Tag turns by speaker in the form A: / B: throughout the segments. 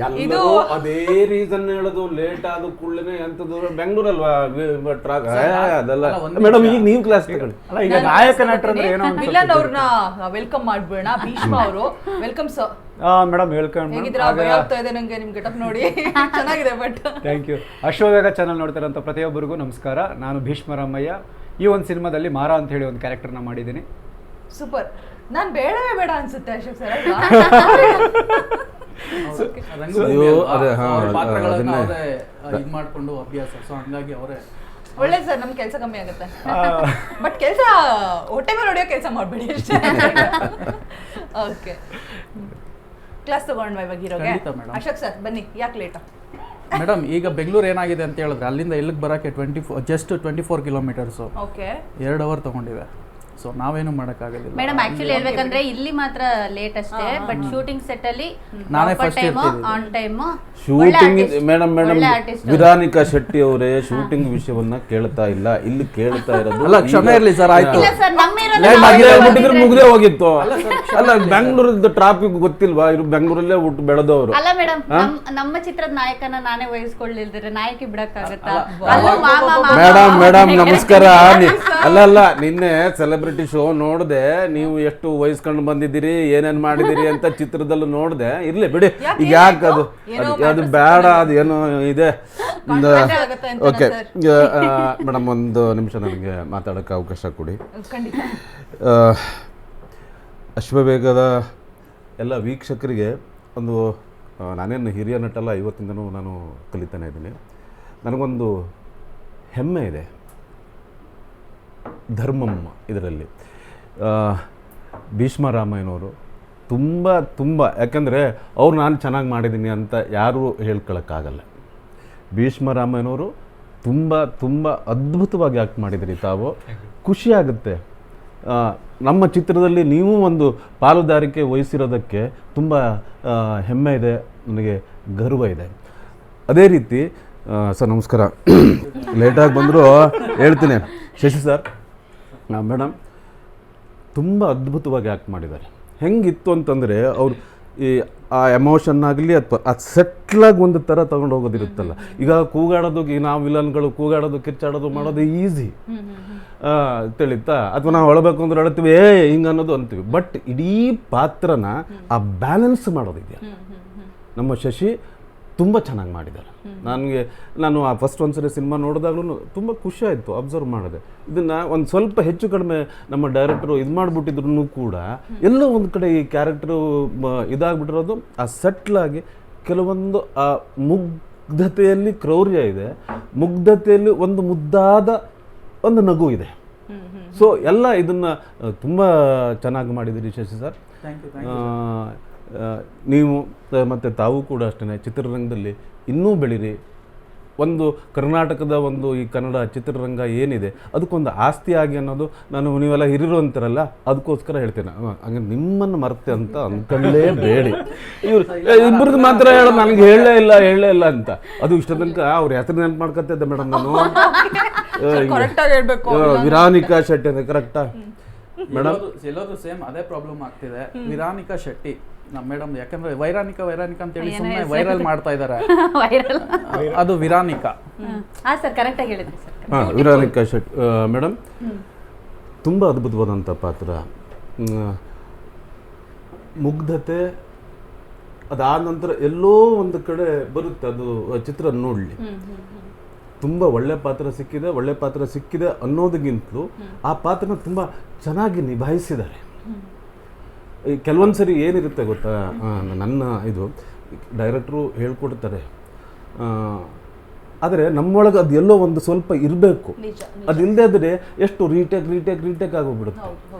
A: ಎಲ್ಲರೂ ಅದೇ ರೀಸನ್ ಹೇಳೋದು, ಲೇಟ್ ಆದ ಕೂಡಲೇ ಎಂತದ್ದು ಬೆಂಗಳೂರಲ್ವಾ ಅದೆಲ್ಲ. ಮೇಡಮ್ ಈಗ ನೀವು ಕ್ಲಾಸ್ ತಗೊಳ್ಳಿ.
B: ಅಲ್ಲ ಈಗ ನಾಯಕ ನಟರು ಅಂದ್ರೆ ಏನೋ
C: ವಿಲನ್ ಅವ್ರನ್ನ ವೆಲ್ಕಮ್ ಮಾಡ್ಬೇಡ. ಭೀಷ್ಮ ಅವರು ವೆಲ್ಕಮ್ ಸರ್.
B: Madam welcome.
C: ಹೇಗಿದ್ದೀರಾ? ಭಯ ಆಗ್ತಾ ಇದೆ ನಂಗೆ ನಿಮ್ ಗೆಟಪ್ ನೋಡಿ. ಚೆನ್ನಾಗಿದೆ but
B: thank you. Ashwavega channel ನೋಡ್ತಾರಂತ ಪ್ರತಿಯೊಬ್ಬರಿಗೂ ನಮಸ್ಕಾರ. ನಾನು ಭೀಷ್ಮರಾಮಯ್ಯ. ಈ ಒಂದು ಸಿನಿಮಾದಲ್ಲಿ ಮಾರ ಅಂತ ಹೇಳಿ ಒಂದು ಕ್ಯಾರೆಕ್ಟರ್ನ ಮಾಡಿದ್ದೀನಿ.
C: ಸೂಪರ್. ನಾನ್ ಬೇಡವೇ ಬೇಡ ಅನ್ಸುತ್ತೆ ಅಶೋಕ್ ಸರ್.
D: ಮಾಡ್ಕೊಂಡು ಅಭ್ಯಾಸ, ಸೊ ಹಂಗಾಗಿ ಅವರೇ
C: ಒಳ್ಳೆ ಸರ್. ನಮ್ ಕೆಲಸ ಕಮ್ಮಿ ಆಗುತ್ತೆ, ಬಟ್ ಕೆಲಸ ಹೊಟ್ಟೆ ಮೇಲೆ ಹೊಡೆಯೋ ಕೆಲಸ ಮಾಡ್ಬೇಡಿ ಅಷ್ಟೇ. ಓಕೆ, ಕ್ಲಾಸ್ ತಗೊಂಡ್ವಾ ಇವಾಗ ಹೀರೋಗೆ? ಅಶೋಕ್ ಸರ್ ಬನ್ನಿ, ಯಾಕೆ ಲೇಟ್?
D: ಮೇಡಮ್ ಈಗ ಬೆಂಗಳೂರು ಏನಾಗಿದೆ ಅಂತ ಹೇಳಿದ್ರೆ ಅಲ್ಲಿಂದ ಇಲ್ಲಿಗೆ ಬರೋಕ್ಕೆ 24 ಕಿಲೋಮೀಟರ್ಸು.
C: ಓಕೆ,
D: 2 ಅವರ್ ತಗೊಂಡಿವೆ. ಸೊ ನಾವೇನು ಮಾಡೋಕ್ಕಾಗೋದಿಲ್ಲ
E: ಮೇಡಮ್. ಆಕ್ಚುಲಿ ಹೇಳ್ಬೇಕಂದ್ರೆ ಇಲ್ಲಿ ಮಾತ್ರ ಲೇಟ್ ಅಷ್ಟೇ, ಬಟ್ ಶೂಟಿಂಗ್ ಸೆಟ್ ಅಲ್ಲಿ
D: ನಾನೇ first
E: on time.
A: Shooting madam Veronica Shetty ಅವರೇ ಶೂಟಿಂಗ್ ವಿಷಯವನ್ನ ಕೇಳ್ತಾ ಇಲ್ಲ, ಇಲ್ಲಿ ಕೇಳ್ತಾ ಇರೋದು.
D: ಅಲ್ಲ ಕ್ಷಮೆ ಇರಲಿ ಸರ್, ಆಯ್ತು.
A: ಮುಗ್ದೇ ಹೋಗಿತ್ತು. ಅಲ್ಲ ಬೆಂಗಳೂರದ ಟ್ರಾಫಿಕ್ ಗೊತ್ತಿಲ್ವಾ? ಇವ್ರು ಬೆಂಗಳೂರಲ್ಲೇ ಹುಟ್ಟು ಬೆಳೆದವರು.
E: ಅಲ್ಲ ಮೇಡಮ್, ನಮ್ಮ ಚಿತ್ರದ ನಾಯಕನ ನಾನೇ ವಹಿಸ್ಕೊಳ್ಳಿಲ್ದಿದ್ರೆ ನಾಯಕಿ ಬಿಡಕ್ಕಾಗತ್ತಾ?
A: ಮೇಡಮ್ ನಮಸ್ಕಾರ. ಅಲ್ಲ ನಿನ್ನೆ ಸೆಲೆಬ್ರಿಟಿ ಶೋ ನೋಡಿದೆ, ನೀವು ಎಷ್ಟು ವಹಿಸ್ಕೊಂಡು ಬಂದಿದ್ದೀರಿ, ಏನೇನ್ ಮಾಡಿದಿರಿ ಅಂತ ಚಿತ್ರದಲ್ಲೂ ನೋಡಿದೆ. ಇರ್ಲಿ ಬಿಡಿ, ಈಗ ಯಾಕೆ ಅದು ಬೇಡ, ಅದು ಏನೋ ಇದೆ. ಓಕೆ ಮೇಡಮ್, ಒಂದು ನಿಮಿಷ ನನಗೆ ಮಾತಾಡೋಕ್ಕೆ ಅವಕಾಶ ಕೊಡಿ. ಅಶ್ವವೇಗದ ಎಲ್ಲ ವೀಕ್ಷಕರಿಗೆ ಒಂದು, ನಾನೇನು ಹಿರಿಯ ನಟಲ್ಲ, ಇವತ್ತಿಂದನೂ ನಾನು ಕಲಿತಾನೆ ಇದ್ದೀನಿ. ನನಗೊಂದು ಹೆಮ್ಮೆ ಇದೆ ಧರ್ಮಮ್ಮ ಇದರಲ್ಲಿ. ಭೀಷ್ಮರಾಮಯ್ಯನವರು ತುಂಬ ಯಾಕೆಂದರೆ ಅವ್ರು ನಾನು ಚೆನ್ನಾಗಿ ಮಾಡಿದ್ದೀನಿ ಅಂತ ಯಾರೂ ಹೇಳ್ಕೊಳಕ್ಕಾಗಲ್ಲ. ಭೀಷ್ಮರಾಮಯ್ಯನವರು ತುಂಬ ಅದ್ಭುತವಾಗಿ ಆ್ಯಕ್ಟ್ ಮಾಡಿದಿರಿ ತಾವು. ಖುಷಿಯಾಗುತ್ತೆ. ನಮ್ಮ ಚಿತ್ರದಲ್ಲಿ ನೀವು ಒಂದು ಪಾಲುದಾರಿಕೆ ವಹಿಸಿರೋದಕ್ಕೆ ತುಂಬ ಹೆಮ್ಮೆ ಇದೆ, ನನಗೆ ಗರ್ವ ಇದೆ. ಅದೇ ರೀತಿ ಸರ್ ನಮಸ್ಕಾರ. ಲೇಟಾಗಿ ಬಂದರೂ ಹೇಳ್ತೀನಿ. ಶಶಿ ಸರ್, ಮೇಡಮ್ ತುಂಬ ಅದ್ಭುತವಾಗಿ ಆ್ಯಕ್ಟ್ ಮಾಡಿದ್ದಾರೆ. ಹೆಂಗಿತ್ತು ಅಂತಂದರೆ ಅವರು ಈ ಆ ಎಮೋಷನ್ ಆಗಲಿ ಅಥವಾ ಆ ಸೆಟ್ಲಾಗಿ ಒಂದು ಥರ ತೊಗೊಂಡು ಹೋಗೋದಿರುತ್ತಲ್ಲ. ಈಗ ಕೂಗಾಡೋದು, ನಾವು ವಿಲನ್ಗಳು ಕೂಗಾಡೋದು, ಕಿರ್ಚಾಡೋದು ಮಾಡೋದು ಈಸಿ ತಿಳಿತಾ, ಅಥವಾ ನಾವು ಅಳಬೇಕು ಅಂದ್ರೆ ಅಳ್ತೀವಿ, ಹಿಂಗೆ ಅನ್ನೋದು ಅಂತೀವಿ. ಬಟ್ ಇಡೀ ಪಾತ್ರನ ಆ ಬ್ಯಾಲೆನ್ಸ್ ಮಾಡೋದಿದೆಯಾ, ನಮ್ಮ ಶಶಿ ತುಂಬ ಚೆನ್ನಾಗಿ ಮಾಡಿದ್ದಾರೆ. ನಾನು ಆ ಫಸ್ಟ್ ಒಂದ್ಸರಿ ಸಿನಿಮಾ ನೋಡಿದಾಗ್ಲೂ ತುಂಬ ಖುಷಿ ಆಯಿತು ಅಬ್ಸರ್ವ್ ಮಾಡಿದೆ. ಇದನ್ನು ಒಂದು ಸ್ವಲ್ಪ ಹೆಚ್ಚು ಕಡಿಮೆ ನಮ್ಮ ಡೈರೆಕ್ಟರು ಇದು ಮಾಡಿಬಿಟ್ಟಿದ್ರು ಕೂಡ ಎಲ್ಲೋ ಒಂದು ಕಡೆ ಈ ಕ್ಯಾರೆಕ್ಟರು ಇದಾಗ್ಬಿಟ್ಟಿರೋದು ಆ ಸೆಟ್ಲಾಗಿ ಕೆಲವೊಂದು ಆ ಮುಗ್ಧತೆಯಲ್ಲಿ ಕ್ರೌರ್ಯ ಇದೆ, ಮುಗ್ಧತೆಯಲ್ಲಿ ಒಂದು ಮುದ್ದಾದ ಒಂದು ನಗು ಇದೆ. ಸೊ ಎಲ್ಲ ಇದನ್ನು ತುಂಬ ಚೆನ್ನಾಗಿ ಮಾಡಿದ್ದೀರಿ ಶಶಿ ಸರ್. ನೀವು ಮತ್ತು ತಾವು ಕೂಡ ಅಷ್ಟೇ ಚಿತ್ರರಂಗದಲ್ಲಿ ಇನ್ನೂ ಬೆಳೀರಿ. ಒಂದು ಕರ್ನಾಟಕದ ಒಂದು ಈ ಕನ್ನಡ ಚಿತ್ರರಂಗ ಏನಿದೆ ಅದಕ್ಕೊಂದು ಆಸ್ತಿ ಆಗಿ ಅನ್ನೋದು, ನೀವೆಲ್ಲ ಹಿರಿಯರು ಅಂತಾರಲ್ಲ, ಅದಕ್ಕೋಸ್ಕರ ಹೇಳ್ತೇನೆ. ಹಂಗೆ ನಿಮ್ಮನ್ನು ಮರ್ತೆ ಅಂತ ಅಂದ್ಕೊಳ್ಳೇ ಬೇಡಿ. ಇಬ್ಬರದ್ದು ಮಾತ್ರ ಹೇಳೋದು, ನನಗೆ ಹೇಳಲೇ ಇಲ್ಲ ಅಂತ. ಅದು ಇಷ್ಟ ತನಕ ಅವ್ರ ಹೆಸರು ನೆನಪು ಮಾಡ್ಕೊತಿದ್ದೆ ಮೇಡಮ್ ನಾನು. ವಿರಾನಿಕಾ ಶೆಟ್ಟಿ ಅಂದರೆ ಕರೆಕ್ಟಾ ಮೇಡಮ್?
D: ಎಲ್ಲೋದು ಸೇಮ್ ಅದೇ ಪ್ರಾಬ್ಲಮ್ ಆಗ್ತಿದೆ. ವಿರಾನಿಕಾ ಶೆಟ್ಟಿ ನಮ್ಮ ಮೇಡಮ್, ಯಾಕಂದ್ರೆ ವೈರಾನಿಕಾ ಅಂತ ಹೇಳಿ ಸುಮ್ಮನೆ ವೈರಲ್ ಮಾಡ್ತಾ ಇದ್ದಾರೆ. ಅದು ವಿರಾನಿಕಾ.
A: ವಿರಾನಿಕಾ ಶೆಟ್ಟಿ ಮೇಡಮ್ ತುಂಬ ಅದ್ಭುತವಾದಂಥ ಪಾತ್ರ. ಮುಗ್ಧತೆ ಅದಾದ ನಂತರ ಎಲ್ಲೋ ಒಂದು ಕಡೆ ಬರುತ್ತೆ ಅದು ಚಿತ್ರ ನೋಡಲಿ. ತುಂಬ ಒಳ್ಳೆ ಪಾತ್ರ ಸಿಕ್ಕಿದೆ ಅನ್ನೋದಕ್ಕಿಂತಲೂ ಆ ಪಾತ್ರನ ತುಂಬ ಚೆನ್ನಾಗಿ ನಿಭಾಯಿಸಿದ್ದಾರೆ. ಕೆಲವೊಂದು ಸರಿ ಏನಿರುತ್ತೆ ಗೊತ್ತಾ, ನನ್ನ ಇದು ಡೈರೆಕ್ಟ್ರು ಹೇಳ್ಕೊಡ್ತಾರೆ, ಆದರೆ ನಮ್ಮೊಳಗೆ ಅದು ಎಲ್ಲೋ ಒಂದು ಸ್ವಲ್ಪ ಇರಬೇಕು. ಅದು ಇಲ್ಲದೆ ಆದರೆ ಎಷ್ಟು ರೀಟೇಕ್ ಆಗೋಗ್ಬಿಡುತ್ತೆ.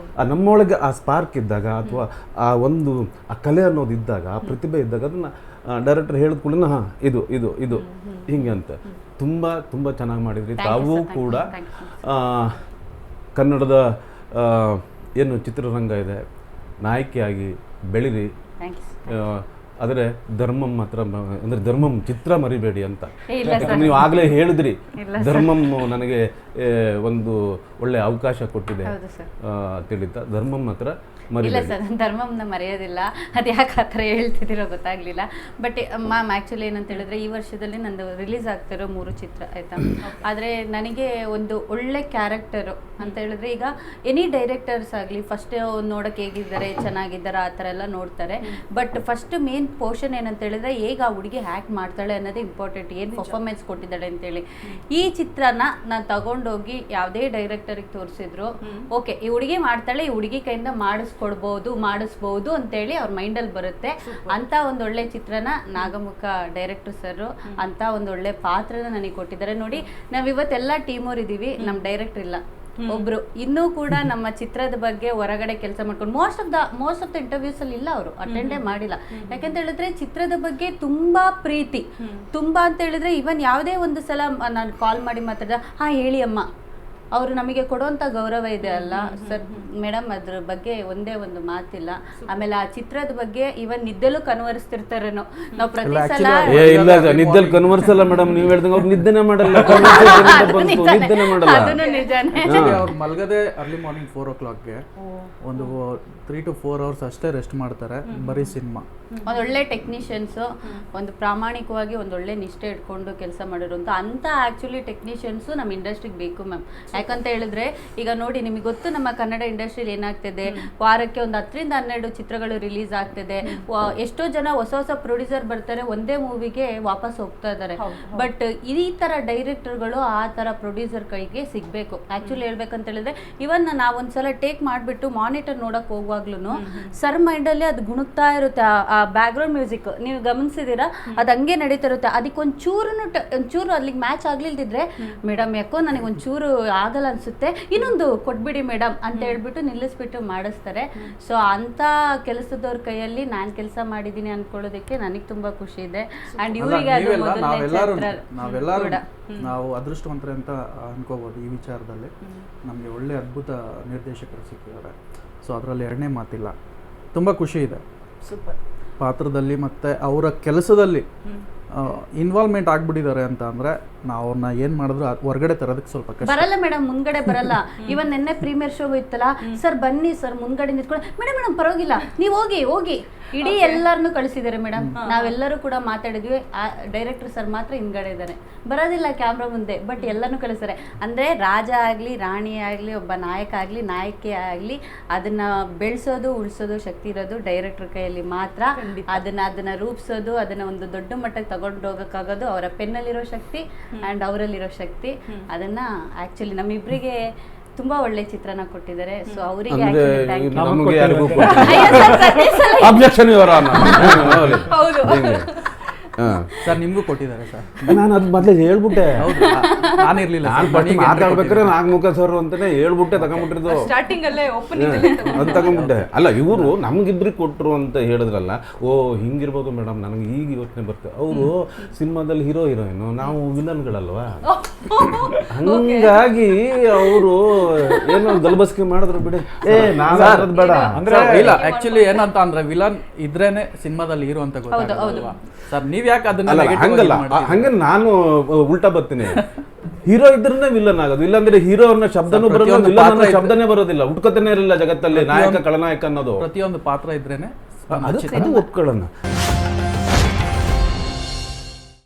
A: ನಮ್ಮೊಳಗೆ ಆ ಸ್ಪಾರ್ಕ್ ಇದ್ದಾಗ ಅಥವಾ ಆ ಒಂದು ಆ ಕಲೆ ಅನ್ನೋದು ಇದ್ದಾಗ, ಆ ಪ್ರತಿಭೆ ಇದ್ದಾಗ ಅದನ್ನು ಡೈರೆಕ್ಟರ್ ಹೇಳಿದ ಕೂಡ ಇದು ಹಿಂಗೆ ಅಂತ ತುಂಬ ಚೆನ್ನಾಗಿ ಮಾಡಿದ್ರಿ. ತಾವೂ ಕೂಡ ಕನ್ನಡದ ಏನು ಚಿತ್ರರಂಗ ಇದೆ, ನಾಯಕಿಯಾಗಿ ಬೆಳೀರಿ. ಆದರೆ ಧರ್ಮಂ ಮಾತ್ರ ಅಂದರೆ ಧರ್ಮಂ ಚಿತ್ರ ಮರಿಬೇಡಿ ಅಂತ.
E: ಇಲ್ಲ
A: ಯಾಕಂದ್ರೆ ನೀವು ಆಗಲೇ ಹೇಳಿದ್ರಿ ಧರ್ಮಂ ನನಗೆ ಒಂದು ಒಳ್ಳೆ ಅವಕಾಶ ಕೊಟ್ಟಿದೆ
E: ಹೌದು ಸರ್.
A: ತಿಳಿತಾ ಧರ್ಮಂ ಮಾತ್ರ
E: ಇಲ್ಲ
A: ಮರಿಬೇಡಿ.
E: ಸರ್, ಧರ್ಮಂನ ಮರೆಯೋದಿಲ್ಲ. ಅದು ಯಾಕೆ ಆ ಥರ ಹೇಳ್ತಿದ್ದೀರೋ ಗೊತ್ತಾಗ್ಲಿಲ್ಲ. ಬಟ್ ಮ್ಯಾಮ್ ಆ್ಯಕ್ಚುಲಿ ಏನಂತ ಹೇಳಿದ್ರೆ ಈ ವರ್ಷದಲ್ಲಿ ನಂದು ರಿಲೀಸ್ ಆಗ್ತಿರೋ 3 ಚಿತ್ರ ಆಯ್ತಾ. ಆದರೆ ನನಗೆ ಒಂದು ಒಳ್ಳೆ ಕ್ಯಾರೆಕ್ಟರು ಅಂತ ಹೇಳಿದ್ರೆ, ಈಗ ಎನಿ ಡೈರೆಕ್ಟರ್ಸ್ ಆಗಲಿ ಫಸ್ಟ್ ನೋಡೋಕೆ ಹೇಗಿದ್ದಾರೆ ಚೆನ್ನಾಗಿದ್ದಾರೆ ಆ ಥರ ಎಲ್ಲ ನೋಡ್ತಾರೆ. ಬಟ್ ಫಸ್ಟ್ ಮೇನ್ ಪೋರ್ಷನ್ ಏನಂತ ಹೇಳಿದ್ರೆ ಹೇಗೆ ಆ ಹುಡುಗಿ ಹ್ಯಾಕ್ ಮಾಡ್ತಾಳೆ ಅನ್ನೋದೇ ಇಂಪಾರ್ಟೆಂಟ್, ಏನು ಪರ್ಫಾರ್ಮೆನ್ಸ್ ಕೊಟ್ಟಿದ್ದಾಳೆ ಅಂತೇಳಿ. ಈ ಚಿತ್ರನ ನಾನು ತಗೊಂಡೋಗಿ ಯಾವುದೇ ಡೈರೆಕ್ಟರಿಗೆ ತೋರಿಸಿದ್ರು, ಓಕೆ ಈ ಹುಡುಗಿ ಮಾಡ್ತಾಳೆ, ಈ ಹುಡುಗಿ ಕೈಯಿಂದ ಮಾಡಿಸ್ಬೋದು ಅಂತೇಳಿ ಅವ್ರ ಮೈಂಡಲ್ಲಿ ಬರುತ್ತೆ. ಅಂತ ಒಂದು ಒಳ್ಳೆ ಚಿತ್ರನ ನಾಗಮುಖ ಡೈರೆಕ್ಟರ್ ಸರ್ ಅಂತ ಒಂದು ಒಳ್ಳೆ ಪಾತ್ರನ ನನಗೆ ಕೊಟ್ಟಿದ್ದಾರೆ. ನೋಡಿ, ನಾವಿವತ್ತೆಲ್ಲ ಟೀಮವ್ರು ಇದ್ದೀವಿ, ನಮ್ಮ ಡೈರೆಕ್ಟರ್ ಇಲ್ಲ ಒಬ್ರು ಇನ್ನೂ ಕೂಡ ನಮ್ಮ ಚಿತ್ರದ ಬಗ್ಗೆ ಹೊರಗಡೆ ಕೆಲಸ ಮಾಡ್ಕೊಂಡು ಮೋಸ್ಟ್ ಆಫ್ ದ ಇಂಟರ್ವ್ಯೂಸ್ ಅಲ್ಲಿ ಇಲ್ಲ, ಅವರು ಅಟೆಂಡೇ ಮಾಡಿಲ್ಲ. ಯಾಕಂತ ಹೇಳಿದ್ರೆ ಚಿತ್ರದ ಬಗ್ಗೆ ತುಂಬಾ ಪ್ರೀತಿ, ತುಂಬಾ ಅಂತ ಹೇಳಿದ್ರೆ ಇವನ್ ಯಾವುದೇ ಒಂದು ಸಲ ನಾನು ಕಾಲ್ ಮಾಡಿ ಮಾತಾಡಿದ ಹೇಳಿ ಅಮ್ಮ, ಅವರು ನಮಗೆ ಕೊಡುವಂಥ ಗೌರವ ಇದೆ ಅಲ್ಲ ಸರ್ ಮೇಡಮ್, ಅದ್ರ ಬಗ್ಗೆ ಒಂದೇ ಒಂದು ಮಾತಿಲ್ಲ. ಆಮೇಲೆ ಆ ಚಿತ್ರದ ಬಗ್ಗೆ ಇವನ್ ನಿದ್ದೆಲ್ಲೂ ಕನ್ವರ್ಸ್ತಿರ್ತಾರೇನೋ ನಾವು ಪ್ರತಿ ಸಲ.
A: ಇಲ್ಲ ನಿದ್ದೆಲ್ಲಿ ಕನ್ವರ್ಸಲ್ಲ ಮೇಡಮ್, ನೀವು ಹೇಳ್ದಂಗೆ ಅವ್ರು ನಿದ್ದೆನೇ ಮಾಡಲ್ಲ, ನಿದ್ದೆನೇ ಮಾಡಲ್ಲ.
E: ಅದನ್ನು ನಿಜಾನೇ.
D: ಅವ್ರು ಮಲ್ಗದೆ ಅರ್ಲಿ ಮಾರ್ನಿಂಗ್ 4 o'clockಗೆ ಒಂದು 3 to 4 hours ಅಷ್ಟೇ ರೆಸ್ಟ್ ಮಾಡ್ತಾರೆ, ಬರೀ ಸಿನಿಮಾ.
E: ಒಂದೊಳ್ಳೆ ಟೆಕ್ನಿಷಿಯನ್ಸು, ಒಂದು ಪ್ರಾಮಾಣಿಕವಾಗಿ ಒಂದೊಳ್ಳೆ ನಿಷ್ಠೆ ಇಟ್ಕೊಂಡು ಕೆಲಸ ಮಾಡಿರೋಂಥ ಅಂಥ ಆ್ಯಕ್ಚುಲಿ ಟೆಕ್ನಿಷಿಯನ್ಸು ನಮ್ಮ ಇಂಡಸ್ಟ್ರಿಗೆ ಬೇಕು ಮ್ಯಾಮ್. ಯಾಕಂತ ಹೇಳಿದ್ರೆ ಈಗ ನೋಡಿ, ನಿಮಗೆ ಗೊತ್ತು ನಮ್ಮ ಕನ್ನಡ ಇಂಡಸ್ಟ್ರಿಯಲ್ಲಿ ಏನಾಗ್ತಿದೆ, ವಾರಕ್ಕೆ ಒಂದು 10 ರಿಂದ 12 ಚಿತ್ರಗಳು ರಿಲೀಸ್ ಆಗ್ತಿದೆ. ಎಷ್ಟೋ ಜನ ಹೊಸ ಪ್ರೊಡ್ಯೂಸರ್ ಬರ್ತಾರೆ, ಒಂದೇ ಮೂವಿಗೆ ವಾಪಸ್ ಹೋಗ್ತಾ ಇದ್ದಾರೆ. ಬಟ್ ಈ ಥರ ಡೈರೆಕ್ಟರ್ಗಳು ಆ ಥರ ಪ್ರೊಡ್ಯೂಸರ್ ಕೈಗೆ ಸಿಗಬೇಕು. ಆ್ಯಕ್ಚುಲಿ ಹೇಳ್ಬೇಕಂತ ಹೇಳಿದ್ರೆ, ಇವನ್ ನಾವೊಂದ್ಸಲ ಟೇಕ್ ಮಾಡಿಬಿಟ್ಟು ಮಾನಿಟರ್ ನೋಡೋಕೆ ಹೋಗುವಾಗ್ಲೂ ಸರ್ ಮೈಂಡಲ್ಲಿ ಅದು ಗುಣುಕ್ತಾ ಇರುತ್ತೆ. ಆ ಬ್ಯಾಕ್ಗ್ರೌಂಡ್ ಮ್ಯೂಸಿಕ್ ನೀವು ಗಮನಿಸಿದ್ದೀರಾ, ಅದು ಹಂಗೆ ನಡೀತಾ ಇರುತ್ತೆ. ಅದಕ್ಕೆ ಒಂಚೂರು ಅಲ್ಲಿಗೆ ಮ್ಯಾಚ್ ಆಗ್ಲಿಲ್ದಿದ್ರೆ, ಮೇಡಮ್ ಯಾಕೋ ನನಗೆ ಒಂಚೂರು ಆಗಲ್ಲ ಅನ್ಸುತ್ತೆ, ಇನ್ನೊಂದು ಕೊಟ್ಬಿಡಿ ಮೇಡಮ್ ಅಂತ ಹೇಳ್ಬಿಟ್ಟು ನಿಲ್ಲಿಸ್ಬಿಟ್ಟು ಮಾಡಿಸ್ತಾರೆ. ಸೊ ಅಂಥ ಕೆಲಸದವ್ರ ಕೈಯಲ್ಲಿ ನಾನು ಕೆಲಸ ಮಾಡಿದ್ದೀನಿ ಅನ್ಕೊಳ್ಳೋದಕ್ಕೆ ನನಗೆ ತುಂಬಾ ಖುಷಿ ಇದೆ. ಅಂಡ್ ಇವರಿಗೆ ಅದು
D: ನಾವೆಲ್ಲರೂ ನಾವು ಅದೃಷ್ಟವಂತರೆ ಅಂತ ಅನ್ಕೋಬಹುದು. ಈ ವಿಚಾರದಲ್ಲಿ ನಮಗೆ ಒಳ್ಳೆ ಅದ್ಭುತ ನಿರ್ದೇಶಕರು ಸಿಕ್ಕಿದ್ದಾರೆ. ಸೊ ಅದರಲ್ಲಿ ಎರಡನೇ ಮಾತಿಲ್ಲ, ತುಂಬ ಖುಷಿ ಇದೆ.
C: ಸೂಪರ್
D: ಪಾತ್ರದಲ್ಲಿ ಮತ್ತು ಅವರ ಕೆಲಸದಲ್ಲಿ ಇನ್ವಾಲ್ವ್ಮೆಂಟ್ ಆಗ್ಬಿಟ್ಟಿದ್ದಾರೆ ಅಂತ ಅಂದರೆ ನಾವು ಅವ್ರನ್ನ ಏನು ಮಾಡಿದ್ರು ಹೊರಗಡೆ ತರೋದಕ್ಕೆ ಸ್ವಲ್ಪ ಕಷ್ಟ.
E: ಬರಲ್ಲ ಮೇಡಮ್, ಮುಂದ್ಗಡೆ ಬರಲ್ಲ. ಇವನ್ ನಿನ್ನೆ ಪ್ರೀಮಿಯರ್ ಶೋ ಇತ್ತಲ್ಲ, ಸರ್ ಬನ್ನಿ ಸರ್ ಮುಂದ್ಗಡೆ ನಿಂತ್ಕೊಂಡು, ಮೇಡಮ್ ಪರವಾಗಿಲ್ಲ ನೀವು ಹೋಗಿ ಇಡೀ ಎಲ್ಲರನ್ನೂ ಕಳಿಸಿದ್ದಾರೆ ಮೇಡಮ್. ನಾವೆಲ್ಲರೂ ಕೂಡ ಮಾತಾಡಿದ್ವಿ. ಆ ಡೈರೆಕ್ಟರ್ ಸರ್ ಮಾತ್ರ ಹಿಂದ್ಗಡೆ ಇದ್ದಾರೆ, ಬರೋದಿಲ್ಲ ಕ್ಯಾಮ್ರಾ ಮುಂದೆ, ಬಟ್ ಎಲ್ಲನೂ ಕಳಿಸ್ತಾರೆ. ಅಂದರೆ ರಾಜ ಆಗಲಿ ರಾಣಿ ಆಗಲಿ ಒಬ್ಬ ನಾಯಕ ಆಗಲಿ ನಾಯಕಿ ಆಗಲಿ ಅದನ್ನ ಬೆಳೆಸೋದು ಉಳಿಸೋದು ಶಕ್ತಿ ಇರೋದು ಡೈರೆಕ್ಟರ್ ಕೈಯಲ್ಲಿ ಮಾತ್ರ. ಅದನ್ನ ರೂಪಿಸೋದು, ಅದನ್ನ ಒಂದು ದೊಡ್ಡ ಮಟ್ಟಕ್ಕೆ ತಗೊಂಡು ಹೋಗೋಕ್ಕಾಗೋದು ಅವರ ಪೆನ್ನಲ್ಲಿರೋ ಶಕ್ತಿ ಆ್ಯಂಡ್ ಅವರಲ್ಲಿರೋ ಶಕ್ತಿ. ಅದನ್ನ ಆ್ಯಕ್ಚುಲಿ ನಮ್ಮಿಬ್ಬರಿಗೆ ತುಂಬಾ ಒಳ್ಳೆ ಚಿತ್ರನ ಕೊಟ್ಟಿದ್ದಾರೆ. ಸೊ ಅವರಿಗೆ
A: ಅಬ್ಜೆಕ್ಷನ್
C: ಹೌದು
D: ಸರ್ ನಿಮಗೂ ಕೊಟ್ಟಿದ್ದಾರೆ ಸರ್.
A: ನಾನು ಅದು ಮೊದಲೇ ಹೇಳ್ಬಿಟ್ಟೆ,
D: ನಾನಿರ್ಲಿಲ್ಲ
A: ಮಾತಾಡ್ಬೇಕಾದ್ರೆ ನಾಗಮುಖ ಸರ್ ಅಂತಾನೆ ಹೇಳ್ಬಿಟ್ಟೆ ತಗೊಂಡ್ಬಿಟ್ಟಿದ್ದು,
C: ಸ್ಟಾರ್ಟಿಂಗ್ ಅಲ್ಲೇ ಓಪನಿಂಗ್
A: ಅದು ತಗೊಂಡ್ಬಿಟ್ಟೆ. ಅಲ್ಲ ಇವರು ನಮ್ಗಿಬ್ರಿಗೆ ಕೊಟ್ಟರು ಅಂತ ಹೇಳಿದ್ರಲ್ಲ, ಓ ಹಿಂಗಿರ್ಬೋದು ಮೇಡಮ್, ನನಗೆ ಈಗ ಯೋಚನೆ ಬರ್ತದೆ. ಅವರು ಸಿನಿಮಾದಲ್ಲಿ ಹೀರೋ ಹೀರೋಯಿನು, ನಾವು ವಿಲನ್ಗಳಲ್ವಾ, ಹಂಗಾಗಿ ಅವರು ಏನೋ ಗಲ್ಬಸ್ಕೆ ಮಾಡಿದ್ರು ಬಿಡಿ. ನಾವ್ ಬೇಡ
D: ಅಂದ್ರೆ ಇಲ್ಲ, ಆಕ್ಚುಲಿ ಏನಂತ ಅಂದ್ರೆ ವಿಲನ್ ಇದ್ರೇನೆ ಸಿನಿಮಾದಲ್ಲಿ ಹೀರೋ ಅಂತ ಗೊತ್ತಾಗೋದು ಸರ್. ನೀವ್ ಯಾಕೆ ಅದನ್ನ
A: ಹಂಗಲ್ಲ, ಹಂಗೆ ನಾನು ಉಲ್ಟಾ ಬರ್ತೀನಿ. ಹೀರೋ ಇದ್ರನ್ನೇ ವಿಲನ್ ಆಗೋದು, ಇಲ್ಲಾಂದ್ರೆ ಹೀರೋ ಅನ್ನೋ ಶಬ್ದನೂ ಬರೋಲ್ಲ, ವಿಲನ್ ಅನ್ನೋ ಶಬ್ದನೇ ಬರೋದಿಲ್ಲ, ಹುಟ್ಕೋತಾನೆ ಇರಲಿಲ್ಲ ಜಗತ್ತಲ್ಲಿ ನಾಯಕ ಖಳನಾಯಕ ಅನ್ನೋದು.
D: ಪ್ರತಿಯೊಂದು ಪಾತ್ರ ಇದ್ರೇನೆ
A: ಅದು ಒಪ್ಕೊಳ್ಳೋಣ.